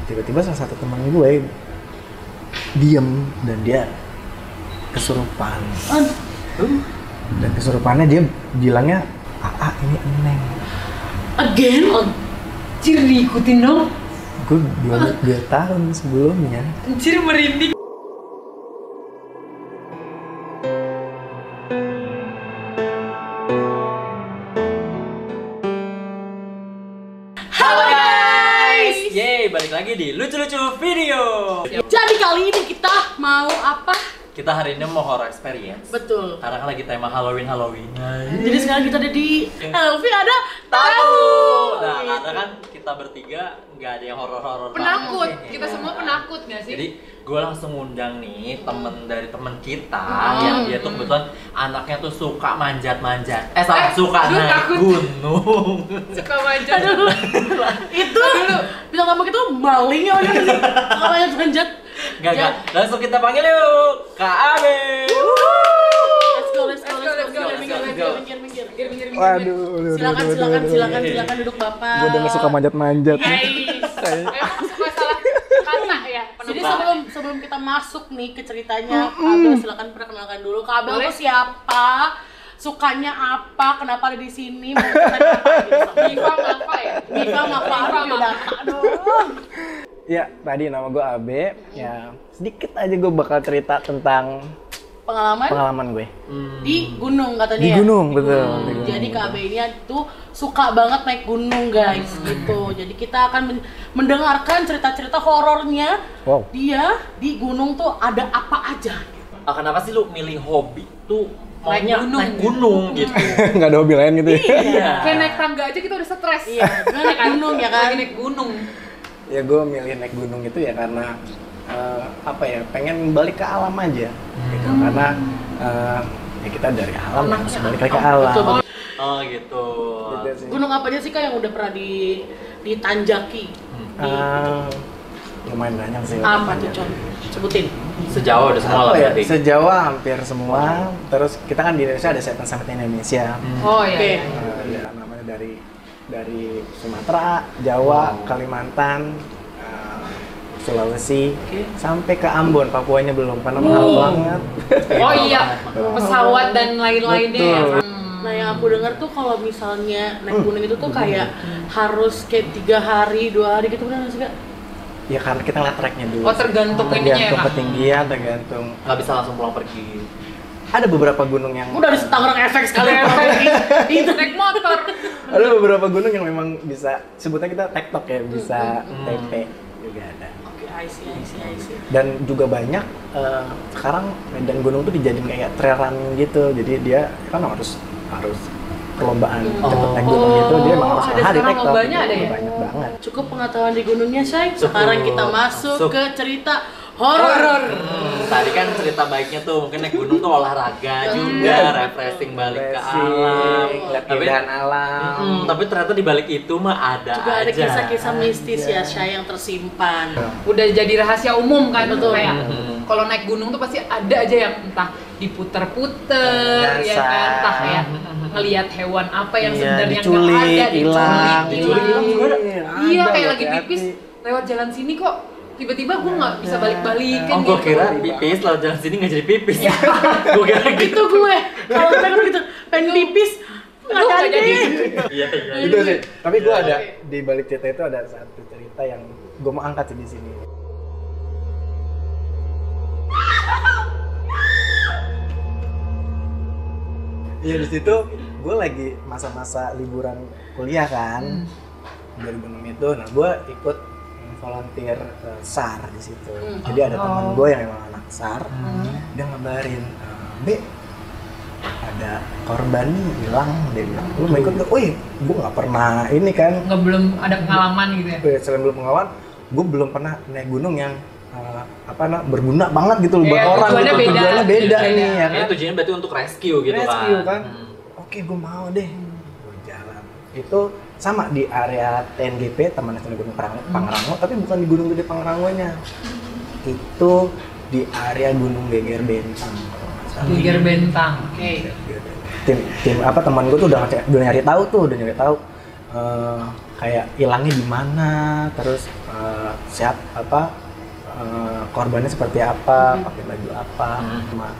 tiba-tiba salah satu teman gue diem dan dia kesurupan. Dan kesurupannya dia bilangnya, ini Eneng. Again? Anjir, diikutin dong. Gue 2 tahun sebelumnya. Anjir, merinding. Halo guys! Yeay, balik lagi di lucu-lucu video. Jadi kali ini kita mau apa? Kita hari ini mau horror experience. Betul. Karena kan lagi tema Halloween. Jadi sekarang kita ada di Elvi ada tahu. Nah, karena kan kita bertiga nggak ada yang horor-horor penakut, banget, kita ya. semua penakut nggak sih? Jadi gue langsung ngundang nih temen dari temen kita yang dia tuh kebetulan anaknya tuh suka manjat-manjat. Suka naik takut. gunung. Suka manjat. Aduh, itu bisa ngomong itu maling ya udah sih. Kalau yang manjat. Gak, langsung kita panggil yuk Kak Abe. Let's go. Minggir. Waduh, Silakan duduk Bapak. Gue udah gak suka manjat-manjat. Emang suka salah kata ya? Jadi sebelum kita masuk nih ke ceritanya, Kak Abel silakan perkenalkan dulu. Kak Abel tuh siapa? Sukanya apa? Kenapa ada di sini? Mau cerita apa gitu? Diva apa ya? Diva apa? Aduh. Ya, tadi nama gue Abe. Ya, sedikit aja gue bakal cerita tentang pengalaman gue. Di gunung katanya Di ya? gunung, betul. Di gunung. Jadi Kak Abe ini tuh suka banget naik gunung guys gitu. Jadi kita akan mendengarkan cerita-cerita horornya. Wow. Dia di gunung tuh ada apa aja. Kenapa sih lu milih hobi tuh Naik maunya gunung. naik gunung gitu? Nggak ada hobi lain gitu ya? Iya. Kayak naik tangga aja kita udah stres. Iya, naik gunung ya kan? Lagi naik gunung. Ya gue milih naik gunung itu ya karena pengen balik ke alam aja gitu. Karena ya kita dari alam harus balik lagi ke alam. Betul. Oh gitu. Gitu sih. Gunung apa aja sih Kak yang udah pernah ditanjaki? Lumayan banyak sih. Apa tuh Con? Sebutin. Sejauh udah semua lah Apa ya? berarti. Sejawa hampir semua. Terus kita kan di Indonesia ada Seven Summit Indonesia. Oh iya. Oke. Iya. Ya, namanya dari Sumatera, Jawa, Kalimantan, Sulawesi, sampai ke Ambon, Papuanya belum, karena mahal banget. Oh iya, pesawat dan lain-lainnya ya. Nah yang aku dengar tuh kalau misalnya naik gunung itu tuh kayak harus kayak 3 hari, 2 hari gitu benar nggak sih Kak? Ya karena kita lihat tracknya dulu. Oh tergantung ininya ya Tergantung Kak? ketinggian, tergantung. Nggak bisa langsung pulang pergi. Ada beberapa gunung yang Udah di Tangerang efek sekali Itu naik motor. ada beberapa gunung yang memang bisa, sebutnya kita tektok ya, bisa TP juga ada. Oke, I see. Dan juga banyak sekarang medan gunung tuh dijadiin kayak trail running gitu, jadi dia kan harus perlombaan cepet naik gunung gitu, dia emang harus ada hari sekarang tektok. lombanya ada ya? Banyak banget. Cukup pengetahuan di gunungnya Shay. Sekarang kita masuk ke cerita horor. Tadi kan cerita baiknya tuh mungkin naik gunung tuh olahraga juga, refreshing balik ke alam. Lihat keindahan alam. Tapi ternyata di balik itu mah ada Juga ada aja. kisah-kisah mistis ya Shay yang tersimpan. Udah jadi rahasia umum kan, Betul. kayak kalau naik gunung tuh pasti ada aja yang entah diputer-puter ya kan, entah ya ngelihat hewan apa yang sebenarnya nggak ada, diculik juga ada. Iya, Ada, kayak lagi hati-hati. pipis lewat jalan sini kok tiba-tiba gue nggak bisa balik-balik kan Oh, gue kira pipis lalu jalan sini nggak jadi pipis. Gue kira gitu. Itu gue. Kalau mereka gitu pengen pipis nggak jadi. Iya. Itu sih. Tapi gue ada di balik cerita itu ada satu cerita yang gue mau angkat sih di sini. Iya, di situ gue lagi masa-masa liburan kuliah kan, 2006 itu. Nah gue ikut volunteer SAR di situ. Jadi ada teman gue yang memang anak SAR, dia ngabarin, B, ada korban nih hilang, dia bilang, lu mau ikut nggak? Wih, gue nggak pernah ini kan. nggak belum ada pengalaman gitu ya. Selain belum pengalaman, gue belum pernah naik gunung yang berguna banget gitu loh buat orang tujuannya gitu. beda. Tujuannya beda nih ya Ya kan. tujuannya berarti untuk rescue gitu Rescue kan. kan. Oke, gue mau deh. Gue jalan. Itu sama di area TNGP, Taman Nasional Gunung Pangrango, tapi bukan di Gunung Gede Pangrangonya. Itu di area Gunung Geger Bentang. Geger Bentang. Oke. Tim apa teman gue tuh udah nyari tahu kayak hilangnya di mana, terus korbannya seperti apa, pakai baju apa.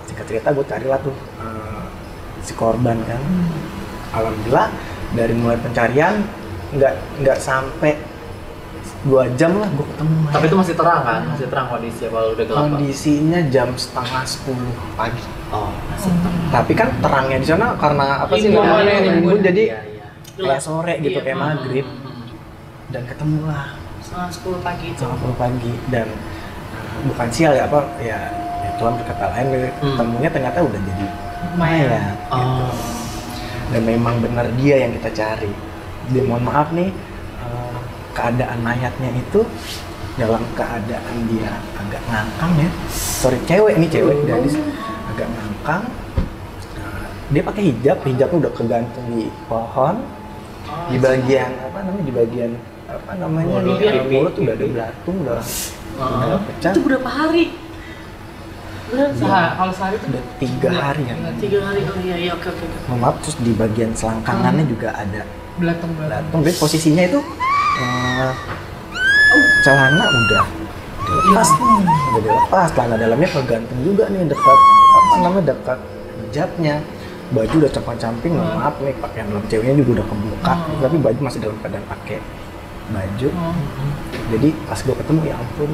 Singkat cerita gue carilah tuh si korban kan. Alhamdulillah dari mulai pencarian nggak sampai 2 jam lah gue ketemu. Tapi itu masih terang kan? Masih terang kondisi kalau udah gelap? Kondisinya jam 9:30 pagi. Oh, masih terang. Tapi kan terangnya di sana karena apa sih? Rimbun jadi kayak sore gitu, kayak maghrib. Dan ketemulah 9:10 pagi itu. 9:10 pagi dan bukan sial ya apa ya Tuhan berkata lain, ketemunya ternyata udah jadi mayat. Gitu. Dan memang benar dia yang kita cari. Dia mohon maaf nih, keadaan mayatnya itu dalam keadaan dia agak ngangkang ya. Sorry, cewek gadis agak ngangkang. Dia pakai hijabnya udah kegantung di pohon. Di bagian mulut tuh udah ada belatung, udah pecah. Itu berapa hari? Kalau sehari itu udah 3 hari ya. 3 hari, oh iya, oke. Maaf, terus di bagian selangkangannya juga ada belatung. Jadi posisinya itu celana udah dilepas, celana dalamnya kegantung juga nih dekat hijabnya. Baju udah compang-camping, maaf nih pakaian dalam ceweknya juga udah kebuka, tapi baju masih dalam keadaan pakai baju. Jadi pas gue ketemu, ya ampun,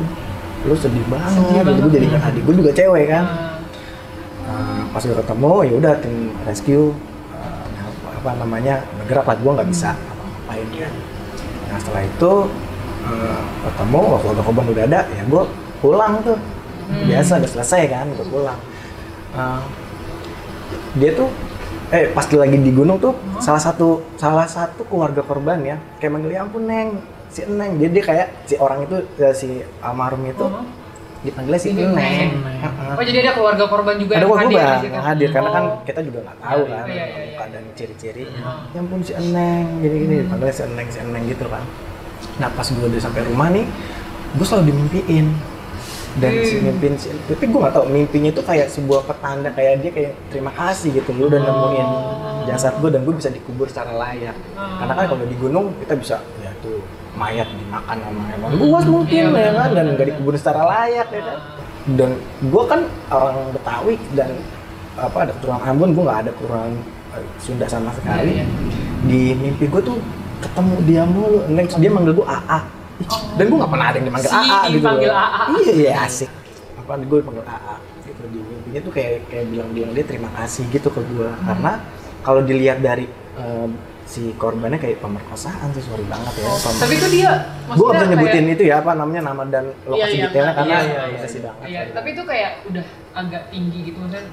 lu sedih banget. Jadi adik gue juga cewek kan. Pas gue ketemu, ya udah tim rescue bergerak lah, gue nggak bisa ngapain kan. Nah setelah itu ketemu, waktu korban udah ada, ya gue pulang tuh. Biasa udah selesai kan, gue pulang. Dia tuh pas lagi di gunung tuh salah satu keluarga korban ya kayak manggil, ya ampun Neng, si Neng. Jadi dia kayak si orang itu, si almarhum itu dipanggilnya si Neng. Oh jadi ada keluarga korban juga ada yang hadir karena kan kita juga nggak tahu kan keadaan ciri-ciri. Ya ampun si Neng, gini dipanggilnya si Neng gitu kan. Nah pas gue udah sampai rumah nih, gue selalu dimimpiin. Dan tapi gue nggak tahu mimpinya itu kayak sebuah petanda, kayak dia kayak terima kasih gitu, lu udah nemuin jasad gue dan gue bisa dikubur secara layak. Karena kan kalau di gunung kita bisa ya tuh mayat dimakan sama hewan buas mungkin ya kan, dan nggak dikubur secara layak ya kan. Dan gue kan orang Betawi dan ada keturunan Ambon, gue nggak ada keturunan Sunda sama sekali. Di mimpi gue tuh ketemu dia mulu, dia manggil gue AA. Dan gue gak pernah ada yang dipanggil AA gitu loh. Iya asik. Gue dipanggil AA gitu di mimpinya tuh kayak bilang dia terima kasih gitu ke gue. Karena kalau dilihat dari si korbannya kayak pemerkosaan sih, sorry banget ya. Tapi itu dia gue gak bisa nyebutin itu ya nama dan lokasi detailnya karena masih banget. Iya, tapi itu kayak udah agak tinggi gitu maksudnya.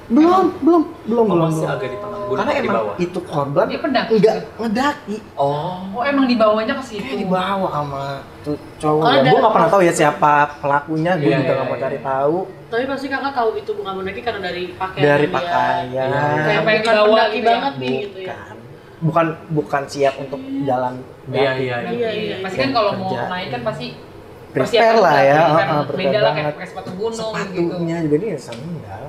Belum. Masih agak di tengah gunung. Karena emang itu korban dia pendaki. Enggak ngedaki. Oh emang dibawanya ke situ. Dibawa sama tuh cowok. Gue nggak pernah tahu ya siapa pelakunya, gue juga nggak mau cari tahu. Tapi pasti kakak tahu itu bukan mendaki karena dari pakaian. Dari pakaian. Kayak pengen pendaki banget nih gitu ya. Bukan siap untuk jalan. Iya. Pasti kan kalau mau naik kan pasti prepare lah ya. Beda lah kayak pakai sepatu gunung gitu. Sepatunya juga dia sandal.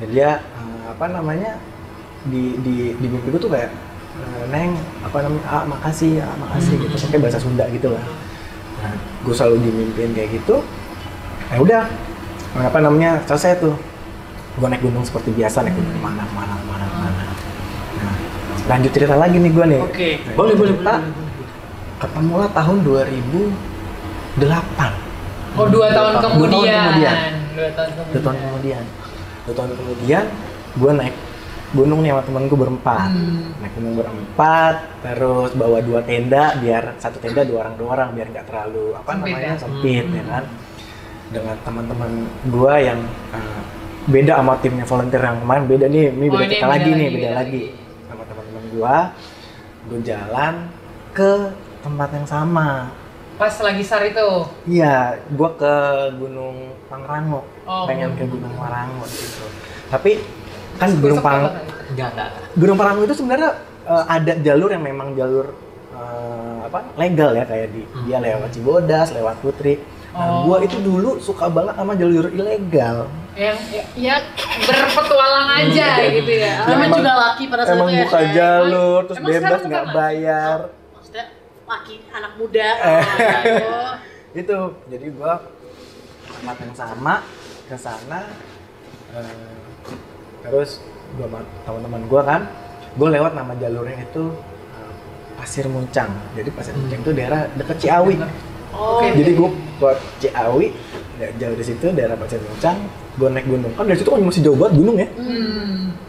Jadi dia di mimpi gue tuh kayak Neng makasih gitu, pakai bahasa Sunda gitu lah. Nah, gue selalu dimimpiin kayak gitu. Udah selesai tuh. Gue naik gunung seperti biasa, naik gunung kemana. Nah, lanjut cerita lagi nih gue nih. Oke. Boleh. Ketemulah tahun 2008. Oh 2 tahun kemudian. 2 tahun kemudian gue naik gunung nih sama temen gue berempat. Naik gunung berempat, terus bawa 2 tenda, biar 1 tenda 2 orang biar nggak terlalu sempit ya kan. Dengan teman-teman gue yang beda sama timnya volunteer yang kemarin, beda nih, ini beda kita lagi nih, beda lagi. Sama teman-teman gue jalan ke tempat yang sama. Pas lagi SAR itu? Iya, gue ke Gunung Pangrango, pengen ke Gunung Pangrango gitu. Tapi kan Gunung Pangrango itu sebenarnya ada jalur yang memang jalur legal ya, kayak dia lewat Cibodas, lewat Putri. Nah, gue itu dulu suka banget sama jalur ilegal. Yang berpetualang aja gitu ya. Namanya juga laki pada saat itu ya. Emang buka jalur, terus bebas nggak bayar. Maksudnya anak muda. Itu jadi gue tempat yang sama ke sana, terus gue sama teman-teman gue kan, gue lewat nama jalurnya itu Pasir Muncang. Jadi Pasir Muncang itu daerah deket Ciawi. Jadi gue buat Ciawi, jauh di situ daerah Pasir Muncang, gue naik gunung. Kan dari situ kan masih jauh banget gunung ya.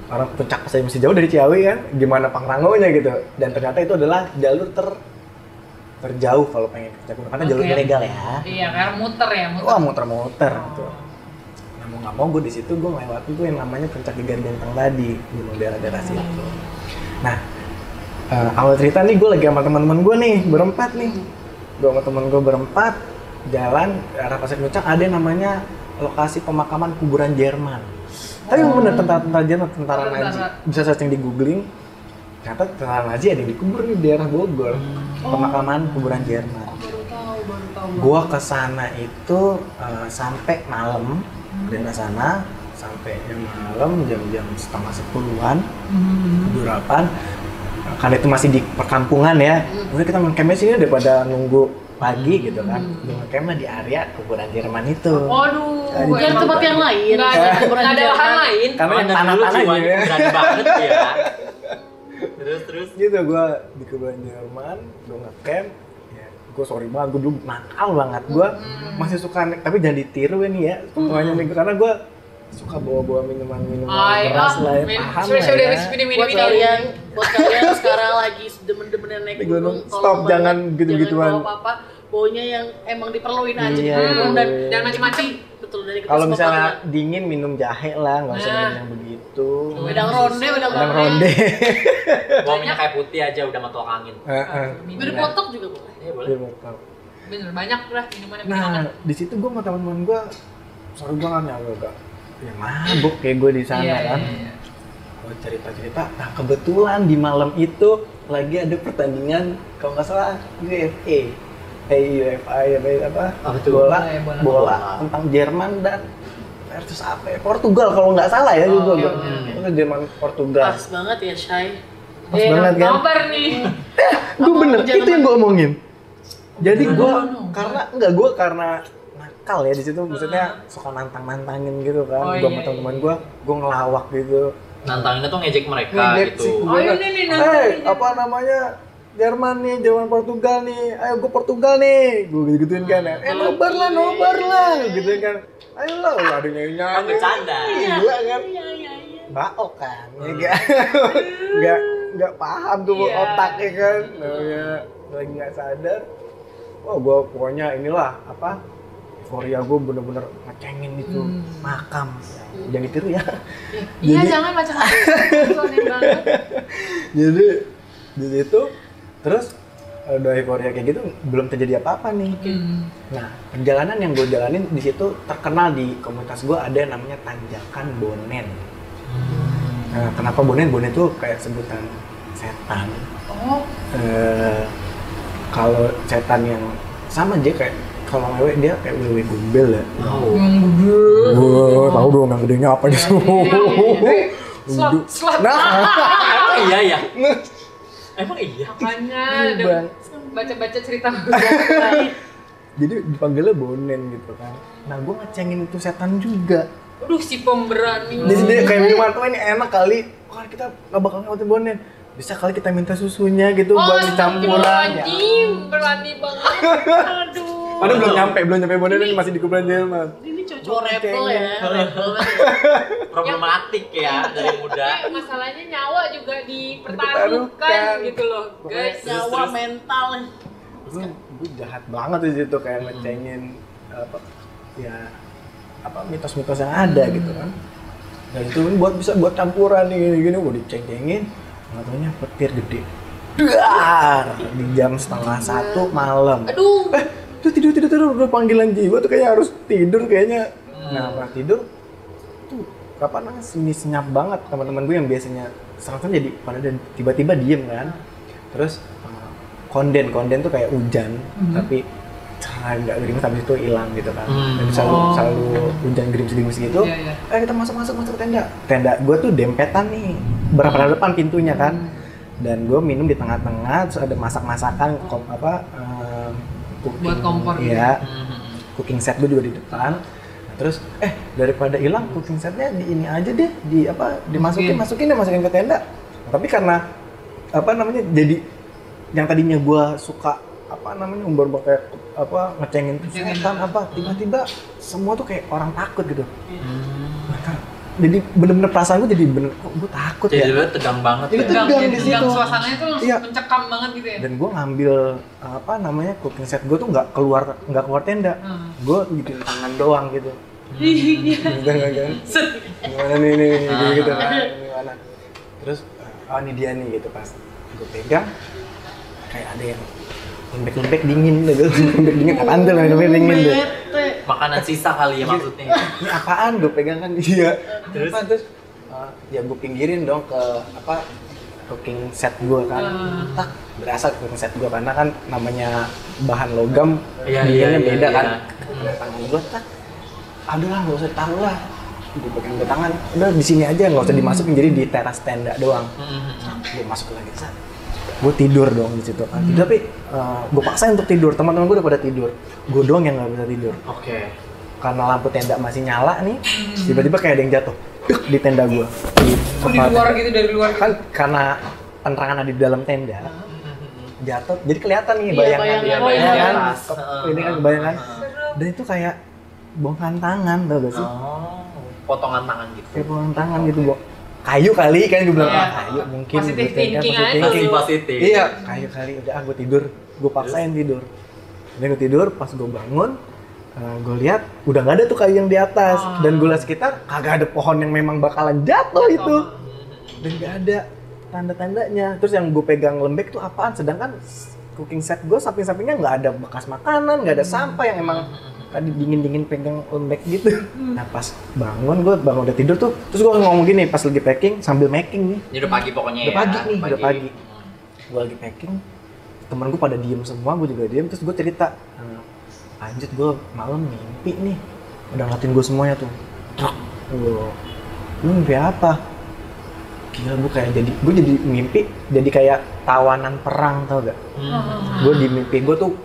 Orang puncak saya masih jauh dari Ciawi kan, gimana Pangrangonya gitu. Dan ternyata itu adalah jalur terjauh kalau pengen ke gunung, karena jalur ilegal ya. Iya, karena muter ya, Wah, muter-muter gitu. Nah, mau nggak mau gue di situ gue ngelewatin tuh yang namanya Puncak Gegar Genteng tadi, gunung daerah-daerah situ. Nah, awal cerita nih gue lagi sama teman-teman gue nih, berempat nih. Gue sama temen gue berempat jalan ke arah Pasir Muncang, ada yang namanya lokasi pemakaman kuburan Jerman. Tapi bener tentara Jerman, tentara Nazi. Bisa searching di googling. Ternyata tentara Nazi ada yang dikubur di daerah Bogor. Pemakaman kuburan Jerman. Baru tahu. Gua kesana itu sampai malam, daerah sana sampai malam jam-jam setengah 10-an, jam 8. Karena itu masih di perkampungan ya. Udah kita main campnya sini daripada nunggu pagi gitu kan. Main campnya di area kuburan Jerman itu. Waduh, Bukan tempat yang lain. nggak ada lahan lain. Karena yang dulu tanah-tanah jiwanya gitu ya. berani banget ya. Terus Gitu gue di kuburan Jerman, gue ngecamp. Ya, gue sorry banget, gue dulu nakal banget. Gue masih suka, tapi jangan ditiru ini ya. Pokoknya nih, karena gue suka bawa-bawa minuman-minuman keras lah ya, paham lah ya. Buat kalian sekarang lagi demen-demen naik gunung, stop, jangan gitu-gituan. Jangan bawa apa-apa, baunya yang emang diperluin aja di Iya, gunung dan iya. jangan macam-macam. Betul, dari kita Kalau semua misalnya banget. dingin minum jahe lah, nggak usah minum yang begitu. Wedang ronde. Ronde. bawa minyak kayu putih aja udah matuak angin. Bir potok juga boleh. Iya boleh. Bener, banyak lah minuman yang Nah, di situ gue sama teman-teman gue seru banget ya mabuk kayak gue di sana kan. Gue cerita-cerita, nah kebetulan di malam itu lagi ada pertandingan kalau nggak salah UEFA bola tentang Jerman dan versus apa ya? Portugal kalau nggak salah ya juga gue. Itu Jerman Portugal. Pas banget ya, Shay. Pas banget kan? Kabar nih. Gue bener, itu yang gue omongin. Jadi gue karena nakal ya di situ, maksudnya suka nantangin gitu kan. Gue sama teman-teman gue ngelawak gitu. Nantanginnya tuh ngejek mereka gitu. Apa namanya? Jerman Portugal nih, ayo gue Portugal nih, gue gituin kan, nobar lah, gituin kan, ayo lah, ada nyanyi, bercanda, gila kan, baok kan, nggak paham tuh otaknya kan, lagi nggak sadar, wah gue pokoknya inilah apa, euforia gue bener-bener ngecengin itu makam, jangan ditiru ya. Iya jangan macam-macam, jadi di situ. Terus udah euforia kayak gitu belum terjadi apa-apa nih. Nah perjalanan yang gue jalanin di situ terkenal di komunitas gue ada yang namanya Tanjakan Bonen. Nah, kenapa Bonen? Bonen itu kayak sebutan setan. Kalau setan yang sama aja kayak kalau ngewe dia kayak wewe gombel ya. Tahu dong yang gedenya apa di situ. Slat. Nah, iya. Emang iya? Makanya baca-baca cerita. Jadi dipanggilnya Bonen gitu kan. Nah gue ngecengin itu setan juga. Aduh si pemberani. Jadi dia kayak minuman tuh ini enak kali. Wah kita gak bakal ngelawatin Bonen. Bisa kali kita minta susunya gitu buat dicampuran. Berani banget. Aduh. Padahal belum nyampe Bonen ini masih di kuburan Jerman. Ini cowok rebel ya. Problematik ya dari muda. Masalahnya nyawa juga dipertaruhkan gitu loh, guys. Nyawa mental. Gue jahat banget di situ kayak ngecengin mitos-mitos yang ada gitu kan. Dan itu bisa buat campuran nih gini gue diceng-cengin. Nggak taunya petir gede. Dar di jam 12:30 malam. Aduh. Tidur udah panggilan jiwa tuh kayaknya harus tidur kayaknya. Nah pas tidur tuh kapan sini senyap banget teman-teman gue yang biasanya serangkan jadi pada dan tiba-tiba diem kan. Terus konden tuh kayak hujan tapi nggak gerimis habis itu hilang gitu kan. Dan selalu hujan gerimis gitu. Kita masuk ke tenda gue tuh dempetan nih berapa depan pintunya kan. dan gue minum di tengah-tengah, terus ada masak-masakan Buat kompor iya, cooking set gue juga di depan. Terus daripada hilang cooking setnya di ini aja deh, dimasukin ke tenda. Tapi karena jadi yang tadinya gue suka umbar kayak ngecengin setan tiba-tiba semua tuh kayak orang takut gitu. Jadi bener-bener perasaan gue jadi kok gue takut jadi ya. Jadi tegang banget. Jadi tegang di situ. Suasananya tuh langsung mencekam banget gitu ya. Dan gue ngambil cooking set gue tuh nggak keluar tenda. Gue bikin tangan doang gitu. Gimana nih gitu kan. Gimana. Terus ini dia nih gitu, pas gue pegang kayak ada yang lembek-lembek dingin gitu. Lembek dingin apaan tuh lembek dingin tuh. Makanan sisa kali ya maksudnya. Ini apaan gue pegang kan dia. Terus ya gue pinggirin dong ke cooking set gue kan. Tak berasa cooking set gue karena kan namanya bahan logam dinginnya beda kan. Tangan gue tak. Aduh lah, nggak usah taruh lah. Gue pegang ke tangan, udah di sini aja, nggak usah dimasukin, jadi di teras tenda doang. Gue masuk lagi, gue tidur dong di situ kan. Tapi gue paksain untuk tidur, teman-teman gue udah pada tidur, gue doang yang nggak bisa tidur. Oke. Karena lampu tenda masih nyala nih, tiba-tiba kayak ada yang jatuh di tenda gue. Di luar gitu, dari luar gitu. Kan karena penerangan ada di dalam tenda, jatuh, jadi kelihatan nih bayangan. Ini kan bayangan. Dan itu kayak bongkahan tangan, tau gak sih? Potongan tangan gitu. Kayak potongan tangan gitu, kayu kali kan gue bilang, kayu mungkin. Positive gitu, thinking kan, aja. Positif. Iya, kayu kali. Udah gue tidur, gue paksain tidur. Dan gue tidur, pas gue bangun, gue lihat udah nggak ada tuh kayu yang di atas. Dan gue lihat sekitar, kagak ada pohon yang memang bakalan jatuh itu. Dan nggak ada tanda-tandanya. Terus yang gue pegang lembek tuh apaan? Sedangkan cooking set gue samping-sampingnya nggak ada bekas makanan, nggak ada sampah yang emang tadi dingin-dingin pegang lembek gitu. Nah pas bangun, gue udah tidur tuh, terus gue ngomong gini pas lagi packing sambil making nih. Ini udah pagi pokoknya udah pagi nih, udah pagi. Gue lagi packing, temen gue pada diem semua, gue juga diem, terus gue cerita, lanjut gue malam mimpi nih, udah ngeliatin gue semuanya tuh. Lu mimpi apa? Gila, gue jadi mimpi, jadi kayak tawanan perang, tau gak? Gue di mimpi gue tuh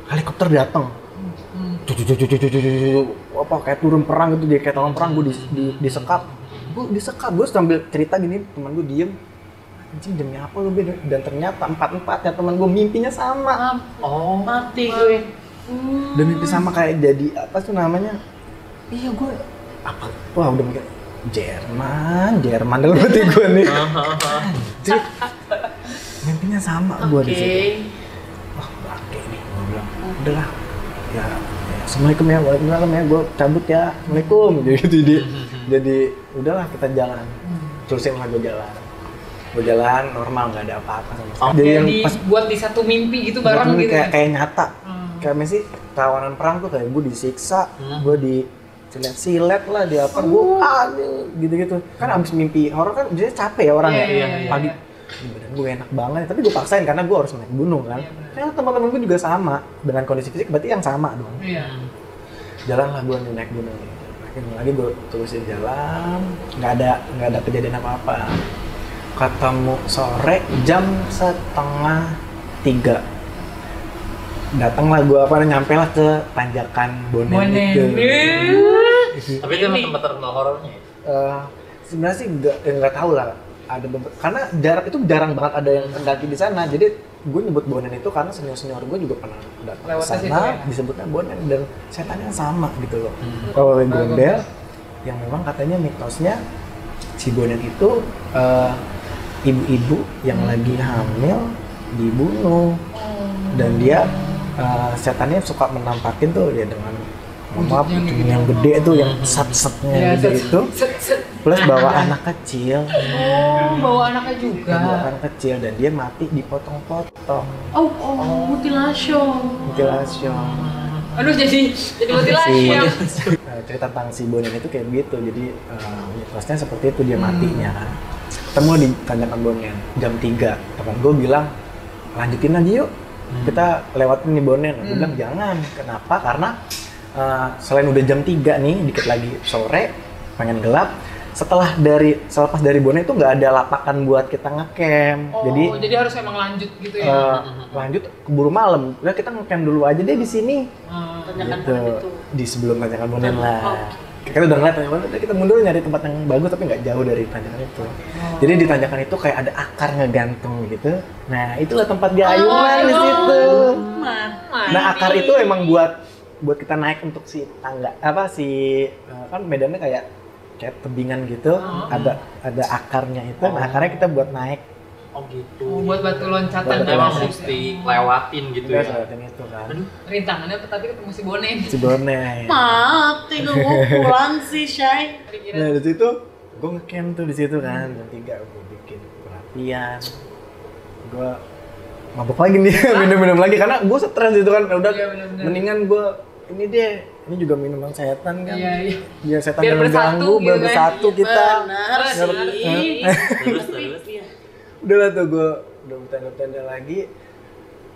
helikopter datang. Kayak turun perang gitu, dia kayak tawanan perang, gue disekap. Gue sambil cerita gini, teman gue diem. Anjing demi apa lu beda? Dan ternyata empat-empatnya teman gue mimpinya sama. Mati gue. Dan mimpi sama kayak jadi apa tuh namanya? Iya gue apa? Wah udah mikir Jerman dalam hati gue nih. Anjir. Mimpinya sama gue di situ. Wah bangke nih, gue bilang. Udahlah. Ya, assalamualaikum ya, waalaikumsalam ya, gue cabut ya, assalamualaikum. Jadi udahlah kita jalan. Terusin lah gue jalan normal, nggak ada apa-apa sama sekali. Jadi yang pas buat di satu mimpi gitu bareng gitu. Kayak nyata. Kayak sih tawanan perang tuh kayak gue disiksa, gue silet lah di apa, gue gitu-gitu. Kan abis mimpi horor kan jadi capek ya orang pagi. Badan gue enak banget, tapi gue paksain karena gue harus naik gunung kan. Karena teman-teman gue juga sama dengan kondisi fisik, berarti yang sama dong. Jalan lah gue naik gunung. Akhirnya lagi gue terusin jalan, nggak ada kejadian apa-apa. Ketemu sore jam 2:30. Datanglah gue nyampe lah ke tanjakan Bonen itu. Tapi itu tempat terkenal horornya. Sebenarnya sih nggak tahu lah. Ada karena jarang banget ada yang mendaki di sana. Jadi gue nyebut Bonen itu karena senior gue juga pernah datang ke sana, disebutnya Bonen dan setannya sama gitu loh. Kalau Gondel yang memang katanya mitosnya si Bonen itu ibu-ibu yang lagi hamil dibunuh dan dia setannya suka menampakin tuh ya dengan yang gede tuh yang sat-satnya gede itu plus bawa anak kecil. Bawa anaknya juga. Bawa anak kecil dan dia mati dipotong-potong. Mutilasi. Aduh jadi mutilasi. Cerita tentang si Bonen itu kayak gitu. Jadi mitosnya seperti itu dia matinya kan. Ketemu di tanjakan Bonen jam 3. Teman gue bilang lanjutin aja yuk. Kita lewatin nih Bonen. Gue bilang jangan. Kenapa? Karena selain udah jam 3 nih, dikit lagi sore, pengen gelap, selepas dari Boneh itu nggak ada lapakan buat kita ngecamp. Jadi harus emang lanjut gitu ya. Lanjut keburu malam. Udah kita ngecamp dulu aja deh di sini. Tanjakan Gitu. Boneh itu. Di sebelum tanjakan Boneh lah. Kita udah ngeliat tanjakan Boneh, kita mundur nyari tempat yang bagus tapi nggak jauh dari tanjakan itu. Jadi di tanjakan itu kayak ada akar ngegantung gitu. Nah, itulah tempat dia ayunan di situ. Nah, akar itu emang buat kita naik untuk si tangga kan medannya kayak tebingan gitu, ada akarnya itu. Nah, akarnya kita buat naik. Oh gitu. Buat batu loncatan Emang masuk mesti lewatin gitu ya. Lewatin itu kan. rintangannya tapi ketemu si Boneh. Si Boneh. Mati lu pulang sih, Shay. Nah, di situ gue ngecamp tuh di situ kan. Jam 3 gue bikin perapian. Gue mabuk lagi nih, minum-minum lagi karena gue stres gitu kan. Udah mendingan gue ini juga minuman setan kan. Iya. Biar setan Biar mengganggu, bersatu biar gitu kan. bersatu kita. Benar sih. Terus. Udah lah tuh gue udah bertanda lagi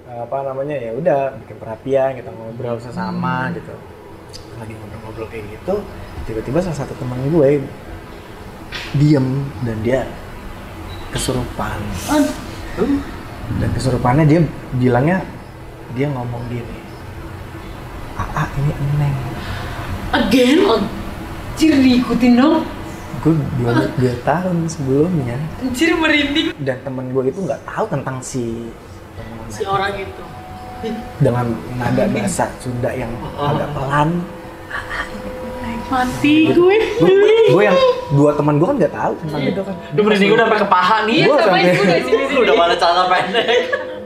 ya udah bikin perapian, kita ngobrol sesama gitu. Lagi ngobrol kayak gitu, tiba-tiba salah satu teman gue diem dan dia kesurupan. Dan kesurupannya dia bilangnya, dia ngomong gini, ini Eneng. Again? Anjir, diikutin dong. Gue 2 tahun sebelumnya. Anjir, merinding. Dan temen gue itu nggak tahu tentang si orang itu. Dengan nada bahasa Sunda yang agak pelan. Mati gue. Gue yang 2 teman gue kan nggak tahu tentang itu kan. Udah merinding gue udah sampai ke paha nih. Iya, Gua sama sampai- itu dari sini. Lu udah pada celana pendek.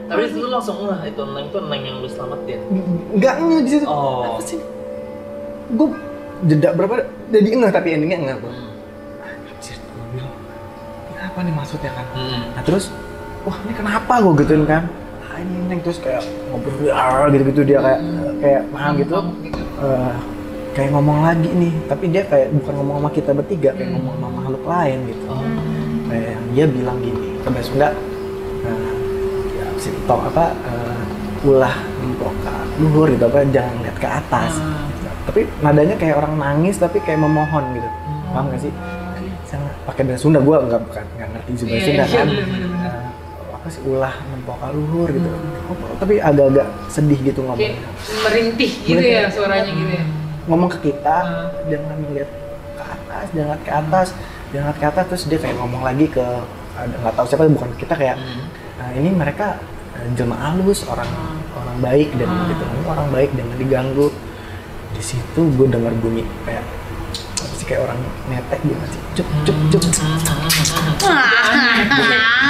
Tapi itu tuh langsung itu Neng yang lu selamatin. Nggak di situ. Oh. Apa sih? Gue jeda berapa? Jadi tapi endingnya enggak gue. Anjir, gue bilang, ini apa nih maksudnya kan? Nah terus, wah ini kenapa gue gituin kan? Ini Neng terus kayak ngobrol gitu-gitu dia kayak paham gitu. Kayak ngomong lagi nih, tapi dia kayak bukan ngomong sama kita bertiga, kayak ngomong sama makhluk lain gitu. Kayak yang dia bilang gini, ke bahasa Sunda, ulah mempoka luhur gitu, jangan lihat ke atas. Tapi nadanya kayak orang nangis, tapi kayak memohon gitu. Paham gak sih? Sama pakai bahasa Sunda, gue nggak ngerti sih bahasa Sunda kan. Apa sih ulah mempoka luhur gitu. Tapi agak-agak sedih gitu ngomongnya. Kayak merintih gitu ya suaranya gitu ya. Ngomong ke kita, jangan lihat ke atas, jangan lihat ke atas, jangan lihat ke atas. Terus dia kayak ngomong lagi ke nggak tahu siapa, bukan kita, kayak ini mereka jelma halus, orang baik dan gitu, orang baik jangan diganggu. Di situ gue dengar bunyi kayak apa sih, kayak orang netek gitu sih, cup.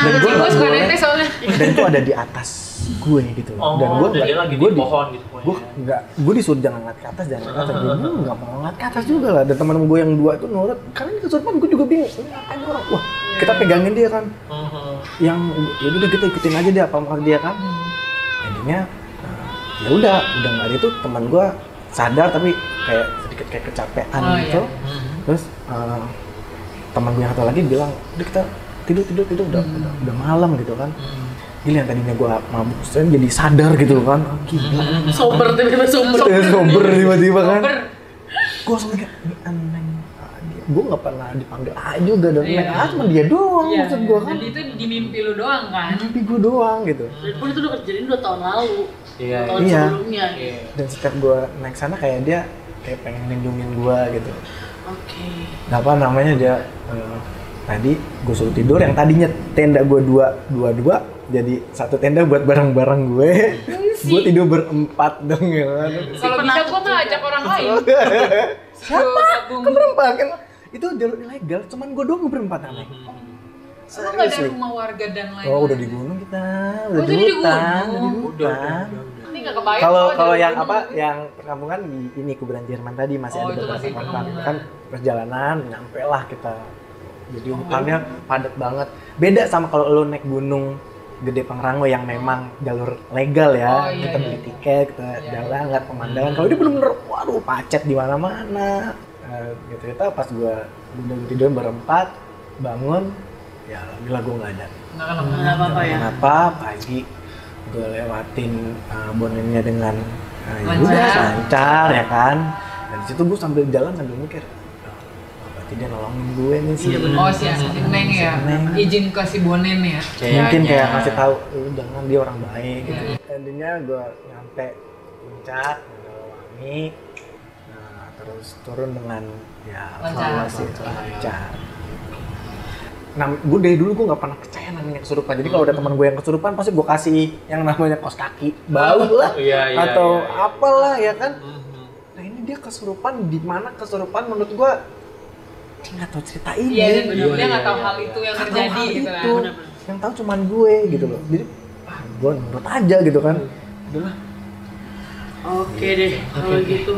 Dan gue nggak suka boleh, netek soalnya. dan itu ada di atas gue gitu. Dan gue dia lagi di pohon gitu. gue disuruh jangan ngeliat ke atas, jangan ngeliat ke atas. Gue nggak mau ngeliat ke atas juga lah. Dan teman gue yang 2 itu nurut, karena ini kesurupan. Gue juga bingung, ini ngapain orang? Wah, kita pegangin dia kan. Yang ya udah kita ikutin aja dia apa mau dia kan. Endingnya ya udah nggak ada itu. Teman gue sadar tapi kayak sedikit kayak kecapean gitu. Terus teman gue yang satu lagi bilang, udah kita tidur udah malam gitu kan. Gila, yang tadinya gue mabuk jadi sadar gitu kan. Gila. Sober tiba-tiba sober. Sober tiba-tiba kan. Gue langsung mikir, ini Eneng. Gue gak pernah dipanggil A juga dan Eneng A cuma dia doang maksud gue kan. Dan itu di mimpi lu doang kan. Mimpi gue doang gitu. Dan pun itu udah kejadian 2 tahun lalu. Iya. Tahun Iya. sebelumnya. Dan setiap gue naik sana kayak dia kayak pengen lindungin gue gitu. Oke. Apa namanya, dia tadi gue suruh tidur, yang tadinya tenda gue dua jadi satu tenda buat barang-barang gue. Gue tidur berempat dong ya kan. Kalau bisa gua mah ajak orang lain. Siapa? Kan berempat kan? Itu jalur ilegal, cuman gue doang berempat aneh. Emang nggak ada rumah warga dan lain-lain? Oh, udah di gunung kita, udah Oh, di jadi di hutan, gunung. udah di hutan. Ini nggak kebayang. Kalau di yang gunung. apa, yang perkampungan di ini Kuburan Jerman tadi masih Oh, ada itu beberapa masih tempat perkampungan. kan, perjalanan nyampe lah kita. Jadi hutannya padat banget. Beda sama kalau lo naik gunung Gede Pangrango yang memang jalur legal ya. Oh, iya, Kita iya. beli tiket, kita jalan, lihat pemandangan. Kalau dia bener-bener, waduh, macet di mana-mana. Gitu kita pas gua udah tidur berempat, bangun, ya alhamdulillah gua nggak ada. Nggak apa-apa ya. Kenapa pagi gue lewatin Bonennya dengan ya Lancar. udah lancar ya kan. Dan di situ gue sambil jalan sambil mikir, apa berarti dia nolongin gue nih sih. Iya, bener. Oh si Neng ya, Neng. izin ke si Bonen ya. Mungkin Kayaknya. kayak ngasih tahu, jangan dia orang baik gitu. Endingnya gue nyampe puncak, wangi, nah terus turun dengan ya Lancar. evaluasi lancar. Nah, gue dari dulu gue nggak pernah percaya namanya kesurupan. Jadi kalau ada teman gue yang kesurupan, pasti gue kasih yang namanya kaos kaki, bau lah, Iya, atau iya. apalah ya kan. Mhm. Nah ini dia kesurupan, di mana kesurupan menurut gue dia nggak tahu cerita ini. Iya, dan benar Iya, dia nggak iya, tahu iya, hal iya. itu yang Nggak tahu terjadi hal gitu itu. kan. Benar-benar. Yang tahu cuman gue gitu loh. Jadi gue nurut aja gitu kan. Udahlah. Oke deh, kalau gitu.